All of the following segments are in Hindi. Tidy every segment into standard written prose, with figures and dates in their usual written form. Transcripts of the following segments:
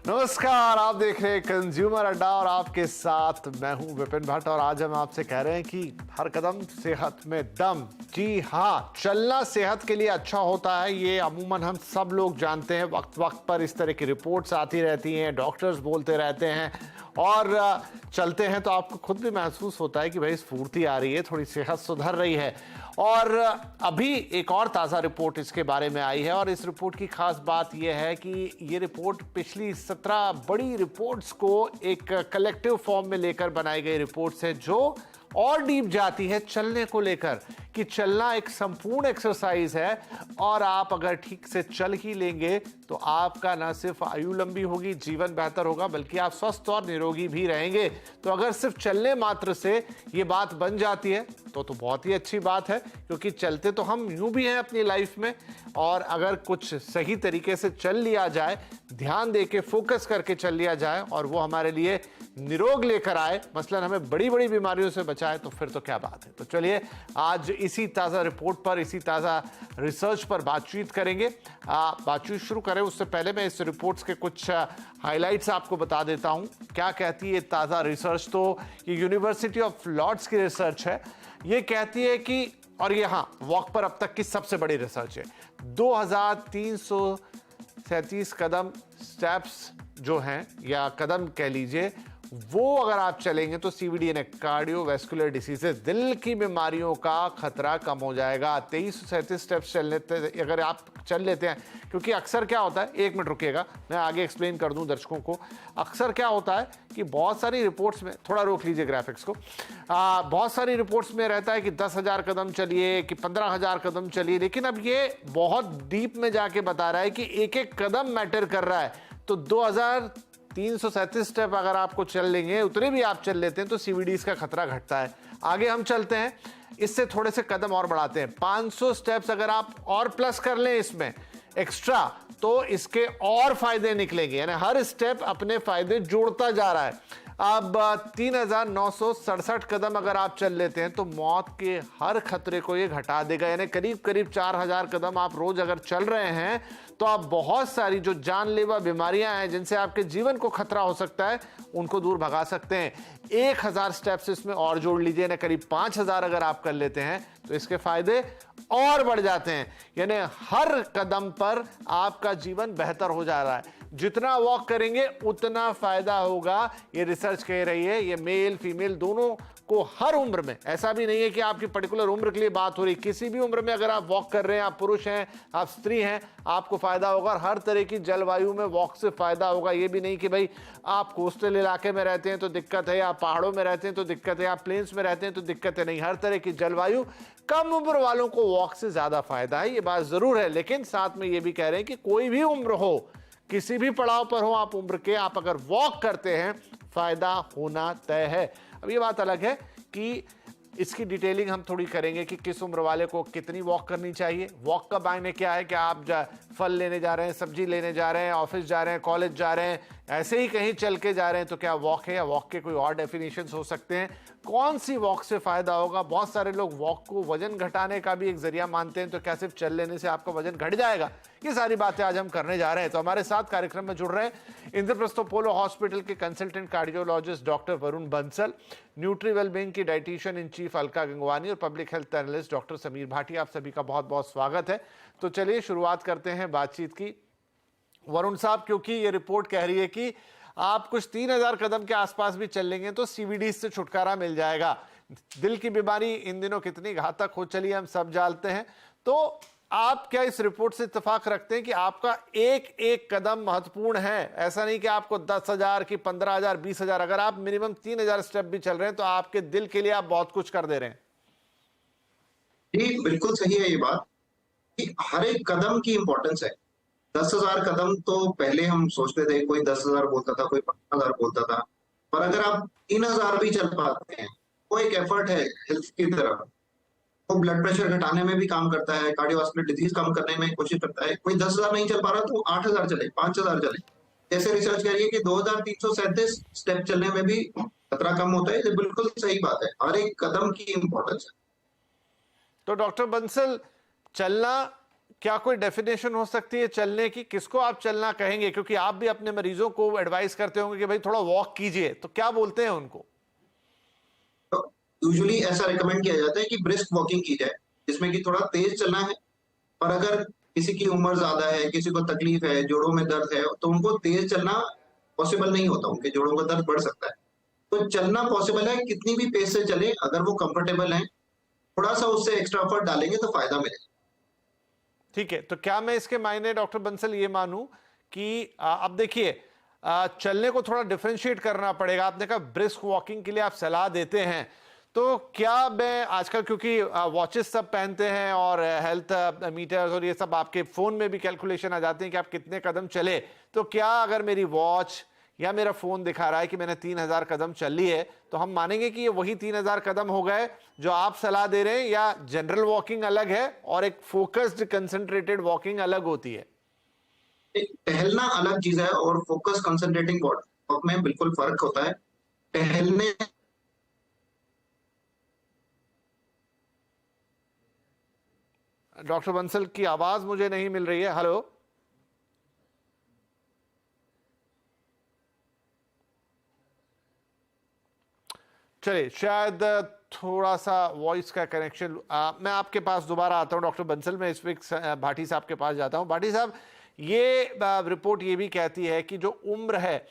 नमस्कार, आप देख रहे हैं कंज्यूमर अड्डा और आपके साथ मैं हूं विपिन भट्ट। और आज हम आपसे कह रहे हैं कि हर कदम सेहत में दम। जी हाँ, चलना सेहत के लिए अच्छा होता है, ये अमूमन हम सब लोग जानते हैं। वक्त वक्त पर इस तरह की रिपोर्ट्स आती रहती हैं, डॉक्टर्स बोलते रहते हैं और चलते हैं तो आपको खुद भी महसूस होता है कि भाई स्फूर्ति आ रही है, थोड़ी सेहत सुधर रही है। और अभी एक और ताज़ा रिपोर्ट इसके बारे में आई है और इस रिपोर्ट की खास बात यह है कि ये रिपोर्ट पिछली 17 बड़ी रिपोर्ट्स को एक कलेक्टिव फॉर्म में लेकर बनाई गई रिपोर्ट्स है, जो और डीप जाती है चलने को लेकर कि चलना एक संपूर्ण एक्सरसाइज है और आप अगर ठीक से चल ही लेंगे तो आपका न सिर्फ आयु लंबी होगी, जीवन बेहतर होगा, बल्कि आप स्वस्थ और निरोगी भी रहेंगे। तो अगर सिर्फ चलने मात्र से ये बात बन जाती है तो बहुत ही अच्छी बात है, क्योंकि चलते तो हम यूं भी हैं अपनी लाइफ में। और अगर कुछ सही तरीके से चल लिया जाए, ध्यान देके फोकस करके चल लिया जाए और वो हमारे लिए निरोग लेकर आए, मसलन हमें बड़ी बड़ी बीमारियों से बचाए, तो फिर तो क्या बात है। तो चलिए आज इसी ताज़ा रिपोर्ट पर, इसी ताज़ा रिसर्च पर बातचीत करेंगे। बातचीत शुरू करें उससे पहले मैं इस रिपोर्ट्स के कुछ हाइलाइट्स आपको बता देता हूं। क्या कहती है ताज़ा रिसर्च? तो ये यूनिवर्सिटी ऑफ लॉर्ड्स की रिसर्च है। ये कहती है कि, और ये हाँ वॉक पर अब तक की सबसे बड़ी रिसर्च है, 2337 कदम, स्टेप्स जो हैं या कदम कह लीजिए, वो अगर आप चलेंगे तो सीवीडी यानी कार्डियोवैस्कुलर डिसीजेस, दिल की बीमारियों का खतरा कम हो जाएगा। 2337 स्टेप्स अगर आप चल लेते हैं, क्योंकि अक्सर क्या होता है, एक मिनट रुकिएगा मैं आगे एक्सप्लेन कर दूं दर्शकों को। अक्सर क्या होता है कि बहुत सारी रिपोर्ट्स में, थोड़ा रोक लीजिए ग्राफिक्स को, बहुत सारी रिपोर्ट्स में रहता है कि 10,000 कदम चलिए कि 15,000 कदम चलिए, लेकिन अब ये बहुत डीप में जाके बता रहा है कि एक एक कदम मैटर कर रहा है। तो 2337 स्टेप अगर आपको चल लेंगे, उतने भी आप चल लेते हैं तो सीवीडीज का खतरा घटता है। आगे हम चलते हैं, इससे थोड़े से कदम और बढ़ाते हैं। 500 स्टेप्स अगर आप और प्लस कर लें इसमें एक्स्ट्रा, तो इसके और फायदे निकलेंगे, यानी हर स्टेप अपने फायदे जोड़ता जा रहा है। अब 3967 कदम अगर आप चल लेते हैं तो मौत के हर खतरे को ये घटा देगा, यानी करीब करीब 4000 कदम आप रोज अगर चल रहे हैं तो आप बहुत सारी जो जानलेवा बीमारियां हैं जिनसे आपके जीवन को खतरा हो सकता है, उनको दूर भगा सकते हैं। 1000 स्टेप्स इसमें और जोड़ लीजिए ना, करीब 5000 अगर आप कर लेते हैं तो इसके फायदे और बढ़ जाते हैं, यानी हर कदम पर आपका जीवन बेहतर हो जा रहा है। जितना वॉक करेंगे उतना फायदा होगा, ये रिसर्च कह रही है। ये मेल फीमेल दोनों को हर उम्र में, ऐसा भी नहीं है कि आपकी पर्टिकुलर उम्र के लिए बात हो रही, किसी भी उम्र में अगर आप वॉक कर रहे हैं, आप पुरुष हैं, आप स्त्री हैं, आपको फायदा होगा। और हर तरह की जलवायु में वॉक से फायदा होगा। ये भी नहीं कि भाई आप कोस्टल इलाके में रहते हैं तो दिक्कत है, आप पहाड़ों में रहते हैं तो दिक्कत है, आप प्लेन्स में रहते हैं तो दिक्कत है, नहीं, हर तरह की जलवायु, कम उम्र वालों को वॉक से ज्यादा फायदा है, ये बात जरूर है। लेकिन साथ में ये भी कह रहे हैं कि कोई भी उम्र हो, किसी भी पड़ाव पर हो आप उम्र के, आप अगर वॉक करते हैं फायदा होना तय है। अब ये बात अलग है कि इसकी डिटेलिंग हम थोड़ी करेंगे कि किस उम्र वाले को कितनी वॉक करनी चाहिए। वॉक का मायने क्या है कि आप फल लेने जा रहे हैं, सब्जी लेने जा रहे हैं, ऑफिस जा रहे हैं, कॉलेज जा रहे हैं, ऐसे ही कहीं चल के जा रहे हैं तो क्या वॉक है, या वॉक के कोई और डेफिनेशंस हो सकते हैं। कौन सी वॉक से फायदा होगा? बहुत सारे लोग वॉक को वजन घटाने का भी एक जरिया मानते हैं, तो क्या सिर्फ चल लेने से आपका वजन घट जाएगा? ये सारी बातें आज हम करने जा रहे हैं। तो हमारे साथ कार्यक्रम में जुड़ रहे हैं इंद्रप्रस्थ अपोलो हॉस्पिटल के consultant cardiologist doctor Varun Bansal, nutri wellbeing की dietitian in chief Alka Gangwani और public health analyst doctor Sameer Bhatia. आप सभी का बहुत बहुत स्वागत है। तो चलिए शुरुआत करते हैं बातचीत की। वरुण साहब, क्योंकि ये रिपोर्ट कह रही है कि आप कुछ 3000 कदम के आसपास भी चल लेंगे तो सीवीडी से छुटकारा मिल जाएगा। दिल की बीमारी इन दिनों कितनी घातक हो चली है हम सब जानते हैं। तो आप क्या इस रिपोर्ट से इत्तेफाक रखते हैं कि आपका एक एक कदम महत्वपूर्ण है? ऐसा नहीं कि आपको 10,000 की 15,000 20,000, अगर आप मिनिमम 3000 स्टेप भी चल रहे हैं तो आपके दिल के लिए आप बहुत कुछ कर दे रहे हैं। जी बिल्कुल सही है ये बात कि हर एक कदम की इंपॉर्टेंस है। 10,000 कदम तो पहले हम सोचते थे, कोई 10,000 बोलता था, कोई 15,000 बोलता था, पर अगर आप 3,000 भी चल पाते हैं वो एक एफर्ट है हेल्थ की तरफ। वो ब्लड प्रेशर घटाने में भी काम करता है, कार्डियोवास्कुलर डिजीज कम करने में कोशिश करता है। कोई 10,000 नहीं चल पा रहा तो 8,000 चले, 5,000 चले। जैसे रिसर्च कह रही है कि 2337 स्टेप चलने में भी खतरा कम होता है। ये बिल्कुल सही बात है, हर एक कदम की इंपॉर्टेंस है। तो डॉक्टर बंसल, चलना क्या कोई डेफिनेशन हो सकती है चलने की? किसको आप चलना कहेंगे? क्योंकि आप भी अपने मरीजों को एडवाइस करते होंगे कि भाई थोड़ा वॉक कीजिए, तो क्या बोलते हैं उनको? तो यूजुअली ऐसा रिकमेंड किया जाता है कि ब्रिस्क वॉकिंग की जाए, जिसमें कि थोड़ा तेज चलना है। पर अगर किसी की उम्र ज्यादा है, किसी को तकलीफ है, जोड़ों में दर्द है, तो उनको तेज चलना पॉसिबल नहीं होता, उनके जोड़ों का दर्द बढ़ सकता है। तो चलना पॉसिबल है, कितनी भी पेस से चले, अगर वो कंफर्टेबल है, थोड़ा सा उससे एक्स्ट्रा एफर्ट डालेंगे तो फायदा मिलेगा। ठीक है, तो क्या मैं इसके मायने डॉक्टर बंसल ये मानूं कि अब देखिए, चलने को थोड़ा डिफरेंशिएट करना पड़ेगा। आपने कहा ब्रिस्क वॉकिंग के लिए आप सलाह देते हैं, तो क्या मैं आजकल, क्योंकि वॉचेस सब पहनते हैं और हेल्थ मीटर्स और ये सब आपके फोन में भी कैलकुलेशन आ जाते हैं कि आप कितने कदम चले, तो क्या अगर मेरी वॉच या मेरा फोन दिखा रहा है कि मैंने 3000 कदम चल ली है, तो हम मानेंगे कि ये वही 3000 कदम हो गए जो आप सलाह दे रहे हैं, या जनरल वॉकिंग अलग है और एक फोकस्ड कंसंट्रेटेड वॉकिंग अलग होती है? टहलना अलग चीज है और फोकस कंसंट्रेटिंग वॉक में बिल्कुल फर्क होता है। टहलने डॉक्टर बंसल की आवाज मुझे नहीं मिल रही है। हेलो? चलिए, शायद थोड़ा सा वॉइस का कनेक्शन। मैं आपके पास दोबारा आता हूं डॉक्टर बंसल। मैं इस वक्त भाटी साहब के पास जाता हूं। भाटी साहब, ये रिपोर्ट ये भी कहती है कि जो उम्र है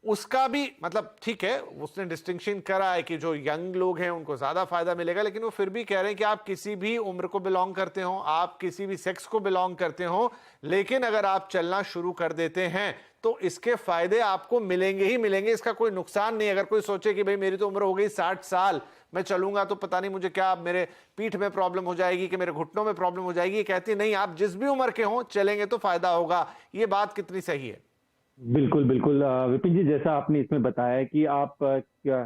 उसका भी, मतलब ठीक है, उसने डिस्टिंक्शन करा है कि जो यंग लोग हैं उनको ज्यादा फायदा मिलेगा, लेकिन वो फिर भी कह रहे हैं कि आप किसी भी उम्र को बिलोंग करते हो, आप किसी भी सेक्स को बिलोंग करते हो, लेकिन अगर आप चलना शुरू कर देते हैं तो इसके फायदे आपको मिलेंगे ही मिलेंगे, इसका कोई नुकसान नहीं। अगर कोई सोचे कि भाई मेरी तो उम्र हो गई 60 साल, मैं चलूंगा तो पता नहीं मुझे क्या, मेरे पीठ में प्रॉब्लम हो जाएगी कि मेरे घुटनों में प्रॉब्लम हो जाएगी, ये कहती नहीं, आप जिस भी उम्र के हो चलेंगे तो फायदा होगा। ये बात कितनी सही है? बिल्कुल बिल्कुल विपिन जी, जैसा आपने इसमें बताया कि आप क्या,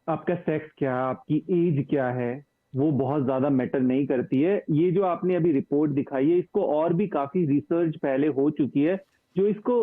आपका सेक्स क्या, आपकी एज क्या है, वो बहुत ज्यादा मैटर नहीं करती है। ये जो आपने अभी रिपोर्ट दिखाई है, इसको और भी काफी रिसर्च पहले हो चुकी है जो इसको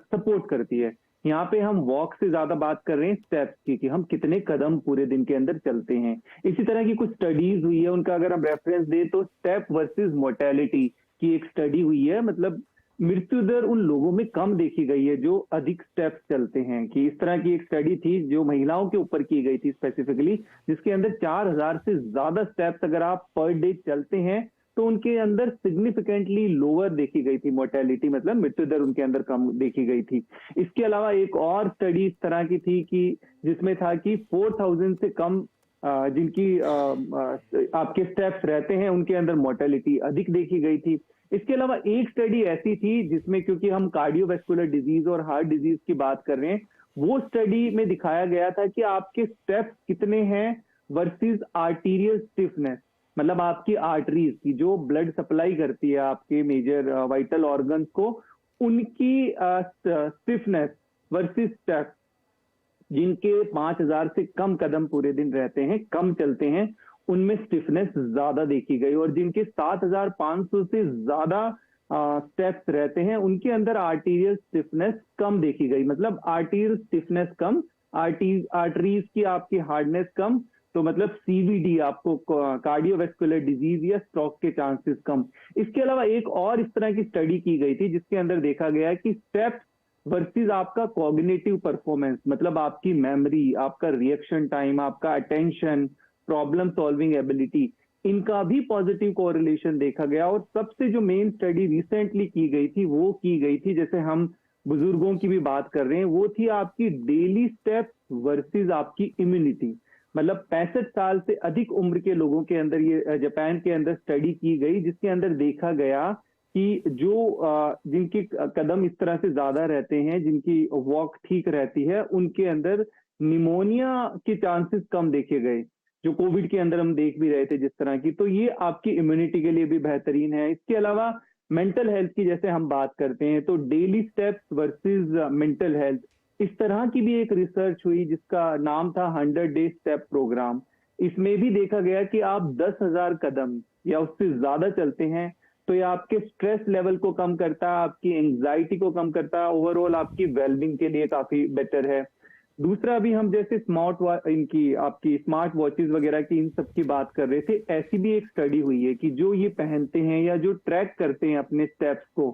सपोर्ट करती है। यहाँ पे हम वॉक से ज्यादा बात कर रहे हैं स्टेप्स की, कि हम कितने कदम पूरे दिन के अंदर चलते हैं। इसी तरह की कुछ स्टडीज हुई है, उनका अगर हम रेफरेंस दें तो स्टेप वर्सेस मोर्टेलिटी की एक स्टडी हुई है। मतलब मृत्यु दर उन लोगों में कम देखी गई है जो अधिक स्टेप्स चलते हैं। कि इस तरह की एक स्टडी थी जो महिलाओं के ऊपर की गई थी स्पेसिफिकली, जिसके अंदर 4000 से ज्यादा स्टेप्स अगर आप पर डे चलते हैं तो उनके अंदर सिग्निफिकेंटली लोअर देखी गई थी मोर्टेलिटी, मतलब मृत्यु दर उनके अंदर कम देखी गई थी। इसके अलावा एक और स्टडी इस तरह की थी कि जिसमें था कि 4000 से कम जिनकी आपके स्टेप्स रहते हैं उनके अंदर मोर्टेलिटी अधिक देखी गई थी। इसके अलावा एक स्टडी ऐसी थी जिसमें, क्योंकि हम कार्डियोवैस्कुलर डिजीज और हार्ट डिजीज की बात कर रहे हैं, वो स्टडी में दिखाया गया था कि आपके स्टेप्स कितने हैं वर्सेस आर्टीरियल स्टिफनेस, मतलब आपकी आर्टरीज की जो ब्लड सप्लाई करती है आपके मेजर वाइटल ऑर्गन्स को, उनकी स्टिफनेस वर्सेस स्टेप्स। जिनके 5000 से कम कदम पूरे दिन रहते हैं, कम चलते हैं, उनमें स्टिफनेस ज्यादा देखी गई, और जिनके 7500 से ज्यादा स्टेप्स रहते हैं उनके अंदर आर्टीरियल स्टिफनेस कम देखी गई। मतलब आर्टीरियल स्टिफनेस कम, आर्टरीज की आपकी हार्डनेस कम, तो मतलब सीवीडी, आपको कार्डियोवैस्कुलर डिजीज या स्ट्रोक के चांसेस कम। इसके अलावा एक और इस तरह की स्टडी की गई थी जिसके अंदर देखा गया कि स्टेप्स वर्सेस आपका कॉग्निटिव परफॉर्मेंस, मतलब आपकी मेमोरी, आपका रिएक्शन टाइम, आपका अटेंशन, प्रॉब्लम सॉल्विंग एबिलिटी, इनका भी पॉजिटिव कोरिलेशन देखा गया। और सबसे जो मेन स्टडी रिसेंटली की गई थी वो की गई थी, जैसे हम बुजुर्गों की भी बात कर रहे हैं, वो थी आपकी डेली स्टेप्स वर्सेस आपकी इम्यूनिटी। मतलब 65 साल से अधिक उम्र के लोगों के अंदर ये जापान के अंदर स्टडी की गई, जिसके अंदर देखा गया कि जो जिनके कदम इस तरह से ज्यादा रहते हैं, जिनकी वॉक ठीक रहती है, उनके अंदर निमोनिया के चांसेस कम देखे गए, जो कोविड के अंदर हम देख भी रहे थे जिस तरह की। तो ये आपकी इम्यूनिटी के लिए भी बेहतरीन है। इसके अलावा मेंटल हेल्थ की जैसे हम बात करते हैं, तो daily steps versus mental health, इस तरह की भी एक रिसर्च हुई जिसका नाम था 100 डे स्टेप प्रोग्राम। इसमें भी देखा गया कि आप 10,000 कदम या उससे ज्यादा चलते हैं तो ये आपके स्ट्रेस लेवल को कम करता है, आपकी एंजाइटी को कम करता है, ओवरऑल आपकी वेलबींग के लिए काफी बेटर है। दूसरा, अभी हम जैसे इनकी आपकी स्मार्ट वॉचेस वगैरह की इन सब की बात कर रहे थे, ऐसी भी एक स्टडी हुई है कि जो ये पहनते हैं या जो ट्रैक करते हैं अपने स्टेप्स को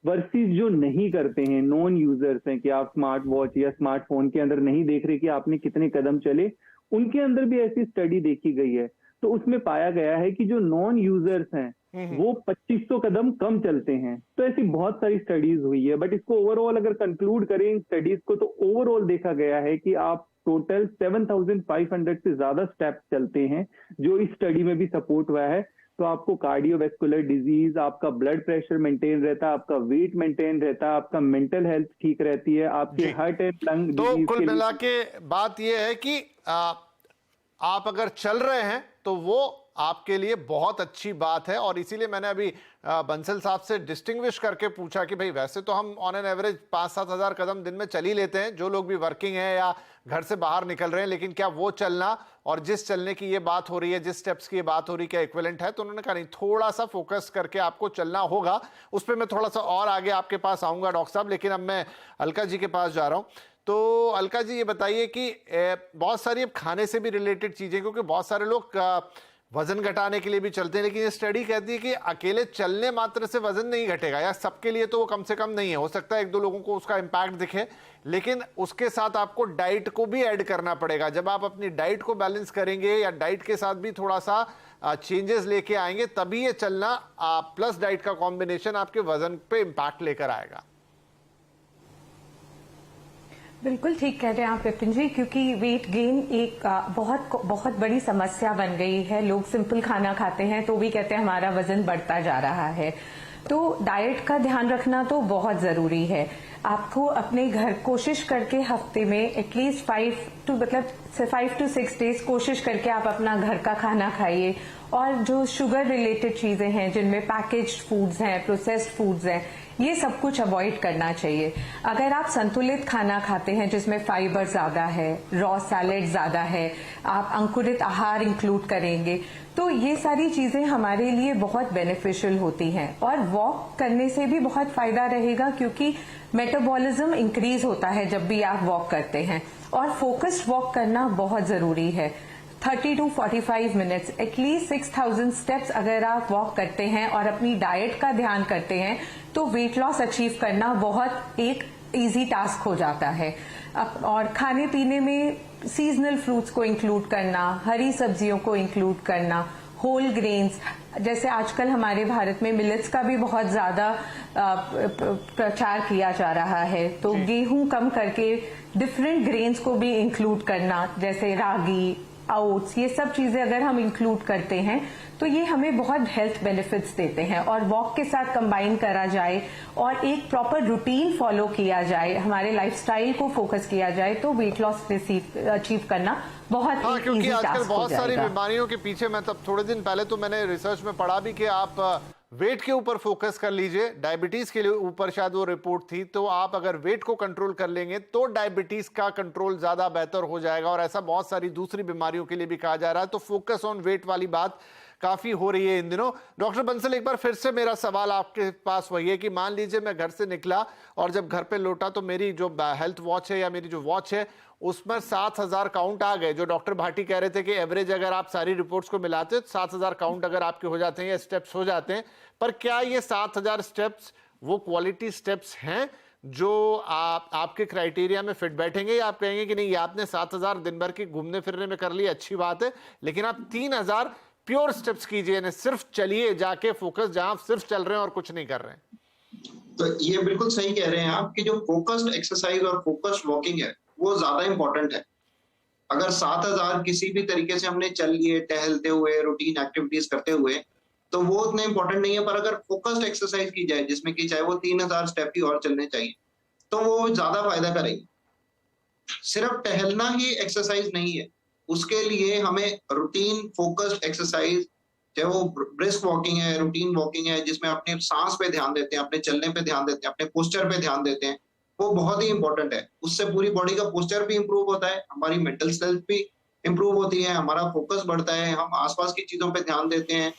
वर्सेस जो नहीं करते हैं, नॉन यूजर्स हैं, कि आप स्मार्ट वॉच या स्मार्टफोन के अंदर नहीं देख रहे कि आपने कितने कदम चले, उनके अंदर भी ऐसी स्टडी देखी गई है। तो उसमें पाया गया है कि जो नॉन यूजर्स हैं वो 2500 कदम कम चलते हैं। तो ऐसी बहुत सारी स्टडीज हुई है, बट इसको ओवरऑल अगर कंक्लूड करें इन स्टडीज को, तो ओवरऑल देखा गया है कि आप टोटल 7500 से ज्यादा स्टेप्स चलते हैं, जो इस स्टडी में भी सपोर्ट हुआ है, तो आपको कार्डियोवैस्कुलर डिजीज, आपका ब्लड प्रेशर मेंटेन रहता है, आपका वेट मेंटेन रहता है, आपका मेंटल हेल्थ ठीक रहती है, आपके हार्ट एंड लंग तो डिजीज कुल मिला के बात यह है कि आप अगर चल रहे हैं तो वो आपके लिए बहुत अच्छी बात है। और इसीलिए मैंने अभी बंसल साहब से डिस्टिंग्विश करके पूछा कि भाई वैसे तो हम ऑन एन एवरेज 5-7 हज़ार कदम दिन में चल ही लेते हैं, जो लोग भी वर्किंग है या घर से बाहर निकल रहे हैं, लेकिन क्या वो चलना और जिस चलने की ये बात हो रही है, जिस स्टेप्स की ये बात हो रही है, क्या इक्विवेलेंट है? तो उन्होंने कहा नहीं, थोड़ा सा फोकस करके आपको चलना होगा। उस पर मैं थोड़ा सा और आगे आपके पास आऊंगा डॉक्टर साहब, लेकिन अब मैं अलका जी के पास जा रहा हूं। तो अलका जी ये बताइए कि बहुत सारी अब खाने से भी रिलेटेड चीजें, क्योंकि बहुत सारे लोग वजन घटाने के लिए भी चलते हैं, लेकिन ये स्टडी कहती है कि अकेले चलने मात्र से वजन नहीं घटेगा, या सबके लिए तो वो कम से कम नहीं है। हो सकता है 1-2 लोगों को उसका इंपैक्ट दिखे, लेकिन उसके साथ आपको डाइट को भी ऐड करना पड़ेगा। जब आप अपनी डाइट को बैलेंस करेंगे या डाइट के साथ भी थोड़ा सा चेंजेस लेके आएंगे, तभी ये चलना प्लस डाइट का कॉम्बिनेशन आपके वजन पे इंपैक्ट लेकर आएगा। बिल्कुल ठीक कह रहे हैं आप विपिन जी, क्योंकि वेट गेन एक बहुत बड़ी समस्या बन गई है। लोग सिंपल खाना खाते हैं तो भी कहते हैं हमारा वजन बढ़ता जा रहा है। तो डाइट का ध्यान रखना तो बहुत जरूरी है। आपको अपने घर कोशिश करके हफ्ते में एटलीस्ट 5 to 6 डेज कोशिश करके आप अपना घर का खाना खाइए। और जो शुगर रिलेटेड चीजें हैं, जिनमें पैकेज्ड फूड्स हैं, प्रोसेस्ड फूड्स हैं, ये सब कुछ अवॉइड करना चाहिए। अगर आप संतुलित खाना खाते हैं जिसमें फाइबर ज्यादा है, रॉ सैलेड ज्यादा है, आप अंकुरित आहार इंक्लूड करेंगे, तो ये सारी चीजें हमारे लिए बहुत बेनिफिशियल होती हैं। और वॉक करने से भी बहुत फायदा रहेगा, क्योंकि मेटाबॉलिज्म इंक्रीज होता है जब भी आप वॉक करते हैं। और फोकस्ड वॉक करना बहुत जरूरी है। 30 to 45 मिनट्स, एटलीस्ट 6000 स्टेप्स अगर आप वॉक करते हैं और अपनी डाइट का ध्यान करते हैं, तो वेट लॉस अचीव करना बहुत एक इजी टास्क हो जाता है। और खाने पीने में सीजनल फ्रूट्स को इंक्लूड करना, हरी सब्जियों को इंक्लूड करना, होल ग्रेन्स, जैसे आजकल हमारे भारत में मिलेट्स का भी बहुत ज्यादा प्रचार किया जा रहा है, तो गेहूं कम करके डिफरेंट ग्रेन्स को भी इंक्लूड करना, जैसे रागी, ओट्स, ये सब चीजें अगर हम इंक्लूड करते हैं तो ये हमें बहुत हेल्थ बेनिफिट्स देते हैं। और वॉक के साथ कंबाइन करा जाए और एक प्रॉपर रूटीन फॉलो किया जाए, हमारे लाइफस्टाइल को फोकस किया जाए, तो वेट लॉस अचीव करना बहुत क्योंकि आजकल बहुत सारी बीमारियों के पीछे, मैं तब थोड़े दिन पहले तो मैंने रिसर्च में पढ़ा भी कि आप वेट के ऊपर फोकस कर लीजिए। डायबिटीज के लिए ऊपर शायद वो रिपोर्ट थी, तो आप अगर वेट को कंट्रोल कर लेंगे तो डायबिटीज का कंट्रोल ज्यादा बेहतर हो जाएगा। और ऐसा बहुत सारी दूसरी बीमारियों के लिए भी कहा जा रहा है। तो फोकस ऑन वेट वाली बात काफी हो रही है इन दिनों। डॉक्टर बंसल, एक बार फिर से मेरा सवाल आपके पास वही है कि मान लीजिए मैं घर से निकला और जब घर पे लौटा तो मेरी जो हेल्थ वॉच है या मेरी जो वॉच है उसमें 7000 काउंट आ गए, जो डॉक्टर भाटी कह रहे थे कि एवरेज अगर आप सारी रिपोर्ट्स को मिलाते तो 7000 काउंट अगर आपके हो जाते हैं या स्टेप्स हो जाते हैं। पर क्या ये 7000 स्टेप्स वो क्वालिटी स्टेप्स हैं जो आपके क्राइटेरिया में फिट बैठेंगे, या आप कहेंगे कि नहीं, ये आपने 7000 दिन भर की घूमने फिरने में कर ली, अच्छी बात है, लेकिन आप 3000 प्योर स्टेप्स कीजिए, सिर्फ चलिए जाके फोकस, जहां आप सिर्फ चल रहे हैं और कुछ नहीं कर रहे हैं। तो ये बिल्कुल सही कह रहे हैं आप कि जो फोकस्ड एक्सरसाइज और फोकस्ड वॉकिंग है वो ज्यादा इंपॉर्टेंट है। अगर 7000 किसी भी तरीके से हमने चल लिए, टहलते हुए, रूटीन एक्टिविटीज करते हुए, तो वो उतना इंपॉर्टेंट नहीं है। पर अगर फोकस्ड एक्सरसाइज की जाए, जिसमें कि चाहे वो 3000 स्टेप ही और चलने चाहिए, तो वो ज्यादा फायदा करेगी। सिर्फ टहलना ही एक्सरसाइज नहीं है, उसके लिए हमें रूटीन फोकस्ड एक्सरसाइज, चाहे वो ब्रिस्क वॉकिंग है, रूटीन वॉकिंग है, जिसमें अपने सांस पे ध्यान देते हैं, अपने चलने पे ध्यान देते हैं, अपने पोस्चर पे ध्यान देते हैं, वो बहुत ही इंपॉर्टेंट है। उससे पूरी बॉडी का पोस्चर भी इंप्रूव होता है, हमारी मेंटल हेल्थ भी इंप्रूव होती है, हमारा फोकस बढ़ता है, हम आसपास की चीजों पे ध्यान देते हैं,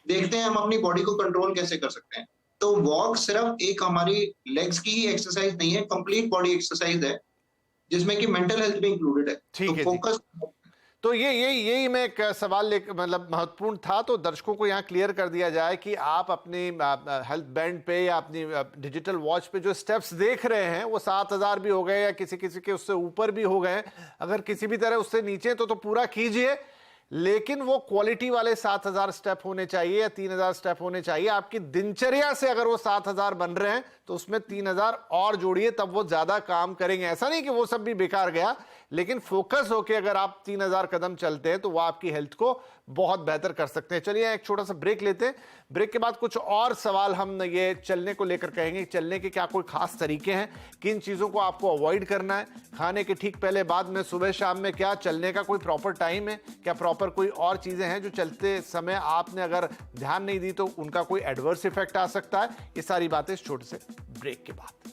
देखते हैं हम अपनी बॉडी को कंट्रोल कैसे कर सकते हैं। तो वॉक सिर्फ एक हमारी लेग्स की ही एक्सरसाइज नहीं है, कंप्लीट बॉडी एक्सरसाइज है, जिसमें कि मेंटल हेल्थ भी इंक्लूडेड है। ठीक तो है जी। फोकस तो यही मैं एक सवाल ले मतलब महत्वपूर्ण था, तो दर्शकों को यहाँ क्लियर कर दिया जाए कि आप अपनी हेल्थ बैंड पे या अपनी डिजिटल वॉच पे जो स्टेप्स देख रहे हैं वो 7,000 भी हो गए या किसी किसी के उससे ऊपर भी हो गए, अगर किसी भी तरह उससे नीचे तो पूरा कीजिए, लेकिन वो क्वालिटी वाले 7,000 स्टेप होने चाहिए या 3,000 स्टेप होने चाहिए। आपकी दिनचर्या से अगर वो 7,000 बन रहे हैं तो उसमें 3,000 और जोड़िए, तब वो ज्यादा काम करेंगे। ऐसा नहीं कि वो सब भी बेकार गया, लेकिन फोकस होके अगर आप 3,000 कदम चलते हैं तो वो आपकी हेल्थ को बहुत बेहतर कर सकते हैं। चलिए एक छोटा सा ब्रेक लेते हैं, ब्रेक के बाद कुछ और सवाल हम ये चलने को लेकर कहेंगे। चलने के क्या कोई खास तरीके हैं, किन चीजों को आपको अवॉइड करना है, खाने के ठीक पहले बाद में, सुबह शाम में क्या चलने का कोई प्रॉपर टाइम है, क्या प्रॉपर कोई और चीजें हैं जो चलते समय आपने अगर ध्यान नहीं दी तो उनका कोई एडवर्स इफेक्ट आ सकता है। ये सारी बातें इस छोटे से ब्रेक के बाद।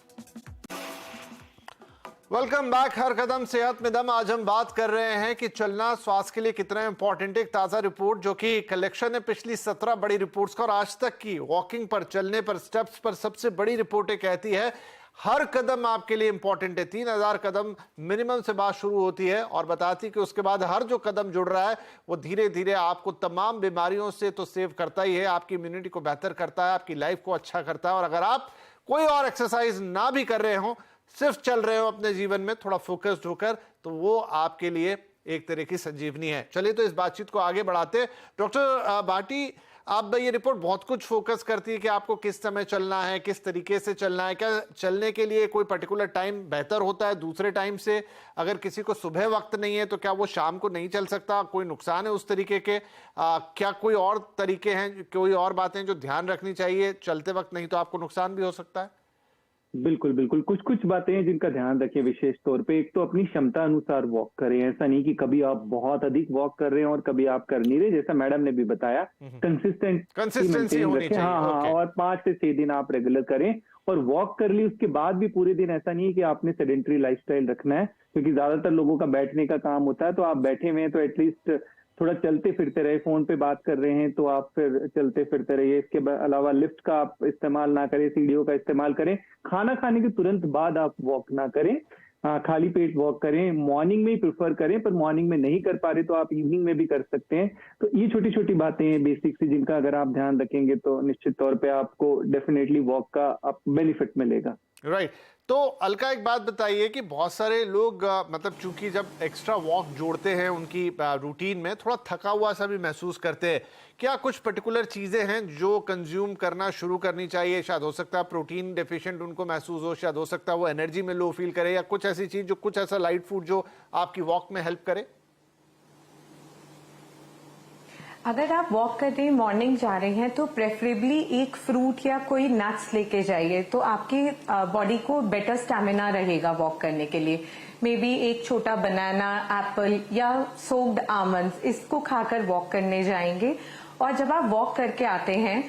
वेलकम बैक, हर कदम सेहत में दम। आज हम बात कर रहे हैं कि चलना स्वास्थ्य के लिए कितना इंपॉर्टेंट है। एक ताजा रिपोर्ट जो कि कलेक्शन है पिछली 17 बड़ी रिपोर्ट्स का और आज तक की वॉकिंग पर, चलने पर, स्टेप्स पर सबसे बड़ी रिपोर्ट कहती है हर कदम आपके लिए इंपॉर्टेंट है। 3,000 कदम मिनिमम से बात शुरू होती है और बताती कि उसके बाद हर जो कदम जुड़ रहा है वो धीरे धीरे आपको तमाम बीमारियों से तो सेव करता ही है, आपकी इम्यूनिटी को बेहतर करता है, आपकी लाइफ को अच्छा करता है। और अगर आप कोई और एक्सरसाइज ना भी कर रहे हो, सिर्फ चल रहे हो अपने जीवन में थोड़ा फोकस्ड होकर, तो वो आपके लिए एक तरह की संजीवनी है। चलिए तो इस बातचीत को आगे बढ़ाते हैं। डॉक्टर भाटी, आप ये रिपोर्ट बहुत कुछ फोकस करती है कि आपको किस समय चलना है, किस तरीके से चलना है, क्या चलने के लिए कोई पर्टिकुलर टाइम बेहतर होता है दूसरे टाइम से? अगर किसी को सुबह वक्त नहीं है तो क्या वो शाम को नहीं चल सकता? कोई नुकसान है उस तरीके के? क्या कोई और तरीके हैं, कोई और बातें जो ध्यान रखनी चाहिए चलते वक्त, नहीं तो आपको नुकसान भी हो सकता है? बिल्कुल बिल्कुल, कुछ कुछ बातें हैं जिनका ध्यान रखें विशेष तौर पे। एक तो अपनी क्षमता अनुसार वॉक करें, ऐसा नहीं कि कभी आप बहुत अधिक वॉक कर रहे हैं और कभी आप कर नहीं रहे, जैसा मैडम ने भी बताया। कंसिस्टेंसी होनी चाहिए। हाँ, और 5 से 6 दिन आप रेगुलर करें और वॉक कर ली उसके बाद भी पूरे दिन। ऐसा नहीं है कि आपने सेडेंटरी लाइफस्टाइल रखना है, क्योंकि ज्यादातर लोगों का बैठने का काम होता है। तो आप बैठे हुए हैं तो एटलीस्ट थोड़ा चलते फिरते रहे। फोन पे बात कर रहे हैं तो आप फिर चलते फिरते रहिए। इसके अलावा लिफ्ट का आप इस्तेमाल ना करें, सीढ़ियों का इस्तेमाल करें। खाना खाने के तुरंत बाद आप वॉक ना करें, खाली पेट वॉक करें। मॉर्निंग में ही प्रेफर करें, पर मॉर्निंग में नहीं कर पा रहे तो आप इवनिंग में भी कर सकते हैं। तो ये छोटी छोटी बातें हैं बेसिक सी, जिनका अगर आप ध्यान रखेंगे तो निश्चित तौर पे आपको डेफिनेटली वॉक का बेनिफिट मिलेगा। राइट। तो अलका एक बात बताइए कि बहुत सारे लोग मतलब चूंकि जब एक्स्ट्रा वॉक जोड़ते हैं उनकी रूटीन में, थोड़ा थका हुआ सा भी महसूस करते हैं। क्या कुछ पर्टिकुलर चीजें हैं जो कंज्यूम करना शुरू करनी चाहिए? शायद हो सकता है प्रोटीन डेफिशिएंट उनको महसूस हो, शायद हो सकता है वो एनर्जी में लो फील करे, या कुछ ऐसी चीज जो, कुछ ऐसा लाइट फूड जो आपकी वॉक में हेल्प करे? अगर आप वॉक करने मॉर्निंग जा रहे हैं तो प्रेफरेबली एक फ्रूट या कोई नट्स लेके जाइए, तो आपकी बॉडी को बेटर स्टैमिना रहेगा वॉक करने के लिए। मे बी एक छोटा बनाना, एप्पल या सोक्ड आमंड्स, इसको खाकर वॉक करने जाएंगे। और जब आप वॉक करके आते हैं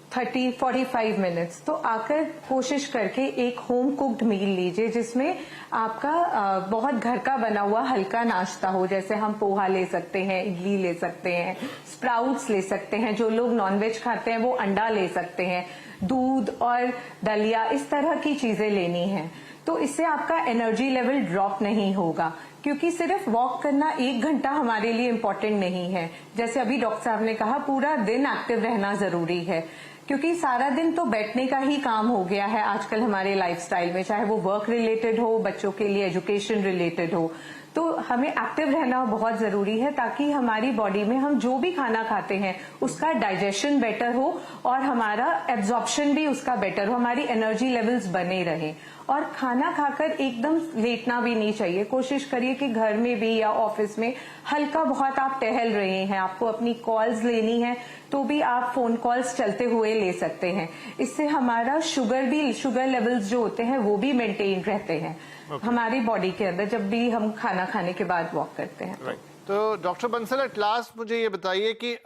30-45 मिनट्स, तो आकर कोशिश करके एक होम कुक्ड मील लीजिए, जिसमें आपका बहुत घर का बना हुआ हल्का नाश्ता हो। जैसे हम पोहा ले सकते हैं, इडली ले सकते हैं, स्प्राउट्स ले सकते हैं। जो लोग नॉनवेज खाते हैं वो अंडा ले सकते हैं, दूध और दलिया, इस तरह की चीजें लेनी है। तो इससे आपका एनर्जी लेवल ड्रॉप नहीं होगा, क्योंकि सिर्फ वॉक करना 1 घंटा हमारे लिए इम्पोर्टेंट नहीं है। जैसे अभी डॉक्टर साहब ने कहा, पूरा दिन एक्टिव रहना जरूरी है, क्योंकि सारा दिन तो बैठने का ही काम हो गया है आजकल हमारे लाइफस्टाइल में, चाहे वो वर्क रिलेटेड हो, बच्चों के लिए एजुकेशन रिलेटेड हो। तो हमें एक्टिव रहना बहुत जरूरी है, ताकि हमारी बॉडी में हम जो भी खाना खाते हैं उसका डाइजेशन बेटर हो और हमारा एब्जॉर्प्शन भी उसका बेटर हो, हमारी एनर्जी लेवल्स बने रहें। और खाना खाकर एकदम लेटना भी नहीं चाहिए। कोशिश करिए कि घर में भी या ऑफिस में हल्का बहुत आप टहल रहे हैं, आपको अपनी कॉल्स लेनी है तो भी आप फोन कॉल्स चलते हुए ले सकते हैं। इससे हमारा शुगर लेवल्स जो होते हैं वो भी मेंटेन रहते हैं हमारी बॉडी के अंदर, जब भी हम खाना खाने के बाद वॉक करते हैं। तो डॉक्टर बंसल, एट लास्ट मुझे ये बताइए कि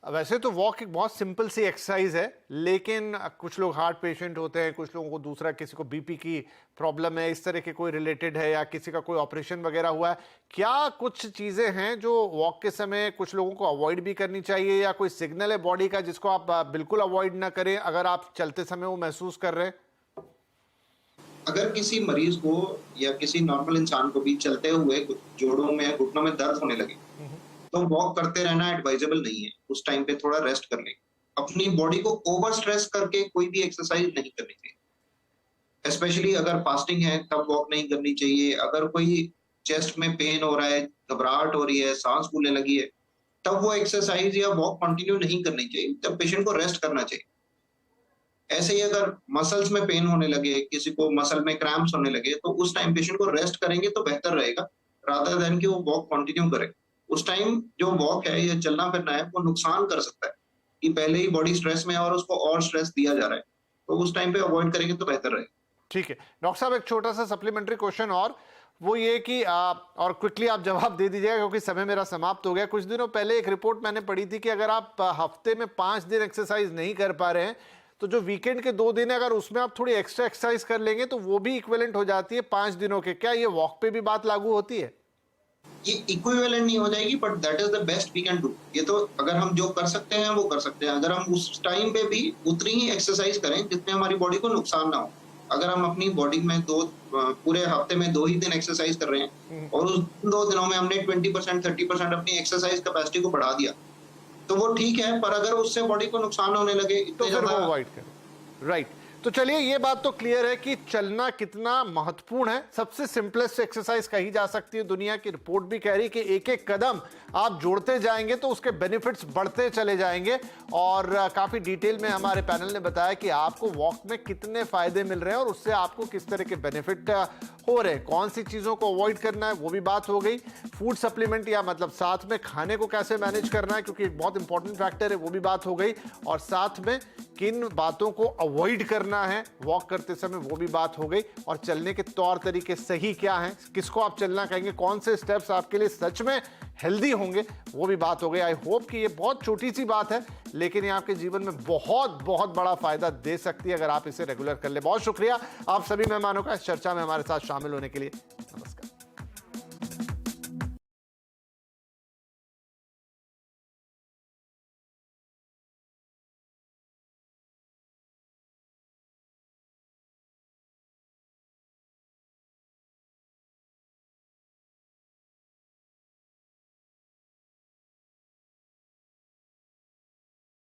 वैसे तो वॉक एक बहुत सिंपल सी एक्सरसाइज है, लेकिन कुछ लोग हार्ट पेशेंट होते हैं, कुछ लोगों को दूसरा, किसी को बीपी की प्रॉब्लम है, इस तरह के कोई रिलेटेड है, या किसी का कोई ऑपरेशन वगैरह हुआ है। क्या कुछ चीजें हैं जो वॉक के समय कुछ लोगों को अवॉइड भी करनी चाहिए, या कोई सिग्नल है बॉडी का जिसको आप बिल्कुल अवॉइड ना करें अगर आप चलते समय वो महसूस कर रहे हैं? अगर किसी मरीज को या किसी नॉर्मल इंसान को भी चलते हुए जोड़ों में घुटनों में दर्द होने लगे तो वॉक करते रहना एडवाइजेबल नहीं है। उस टाइम पे थोड़ा रेस्ट कर लें। अपनी बॉडी को ओवर स्ट्रेस करके कोई भी एक्सरसाइज नहीं करनी चाहिए। स्पेशली अगर फास्टिंग है तब वॉक नहीं करनी चाहिए। अगर कोई चेस्ट में पेन हो रहा है, घबराहट हो रही है, सांस फूलने लगी है, तब वो एक्सरसाइज या वॉक कंटिन्यू नहीं करनी चाहिए। तब पेशेंट को रेस्ट करना चाहिए। ऐसे ही अगर मसल्स में पेन होने लगे, किसी को मसल में क्रैम्प्स होने लगे, तो उस टाइम पेशेंट को रेस्ट करेंगे तो बेहतर रहेगा, रादर देन कि वो वॉक कंटिन्यू करे। उस टाइम जो वॉक है या चलना फिरना है वो नुकसान कर सकता है कि पहले ही बॉडी स्ट्रेस में है और उसको और स्ट्रेस दिया जा रहा है, तो उस टाइम पे अवॉइड करेंगे तो बेहतर रहेगा। ठीक है डॉक्टर साहब, एक छोटा सा सप्लीमेंट्री क्वेश्चन और वो ये कि और क्विकली आप जवाब दे दीजिएगा क्योंकि समय मेरा समाप्त हो गया। कुछ दिनों पहले एक रिपोर्ट मैंने पढ़ी थी कि अगर आप हफ्ते में 5 दिन एक्सरसाइज नहीं कर पा रहे हैं तो जो वीकेंड के 2 दिन है अगर उसमें आप थोड़ी एक्स्ट्रा एक्सरसाइज कर लेंगे तो वो भी इक्विवेलेंट हो जाती है 5 दिनों के। क्या ये वॉक पे भी बात लागू होती है? ये इक्विवेलेंट नहीं हो जाएगी, but that is the best we can do. ये तो अगर हम जो कर सकते हैं वो कर सकते हैं। अगर हम उस टाइम पे भी उतनी ही एक्सरसाइज करें जितने हमारी बॉडी को नुकसान ना हो। अगर हम अपनी बॉडी में पूरे हफ्ते में 2 ही दिन एक्सरसाइज कर रहे हैं और उस 2 दिनों में हमने 20% 30% अपनी एक्सरसाइज कैपेसिटी को बढ़ा दिया तो वो ठीक है, पर अगर उससे बॉडी को नुकसान होने लगे तो फिर वो अवॉइड करें। राइट, तो चलिए ये बात तो क्लियर है कि चलना कितना महत्वपूर्ण है। सबसे सिंपलेस्ट एक्सरसाइज कही जा सकती है। दुनिया की रिपोर्ट भी कह रही है कि एक एक कदम आप जोड़ते जाएंगे तो उसके बेनिफिट्स बढ़ते चले जाएंगे। और काफी डिटेल में हमारे पैनल ने बताया कि आपको वॉक में कितने फायदे मिल रहे हैं और उससे आपको किस तरह के बेनिफिट हो रहे हैं। कौन सी चीजों को अवॉइड करना है वो भी बात हो गई। फूड सप्लीमेंट या मतलब साथ में खाने को कैसे मैनेज करना है क्योंकि एक बहुत इंपॉर्टेंट फैक्टर है, वो भी बात हो गई। और साथ में किन बातों को अवॉइड करना है वॉक करते समय वो भी बात हो गई। और चलने के तौर तरीके सही क्या हैं, किसको आप चलना कहेंगे, कौन से स्टेप्स आपके लिए सच में हेल्दी होंगे, वो भी बात हो गई। आई होप कि ये बहुत छोटी सी बात है लेकिन ये आपके जीवन में बहुत बहुत बड़ा फायदा दे सकती है अगर आप इसे रेगुलर कर ले। बहुत शुक्रिया आप सभी मेहमानों का इस चर्चा में हमारे साथ शामिल होने के लिए। नमस्कार।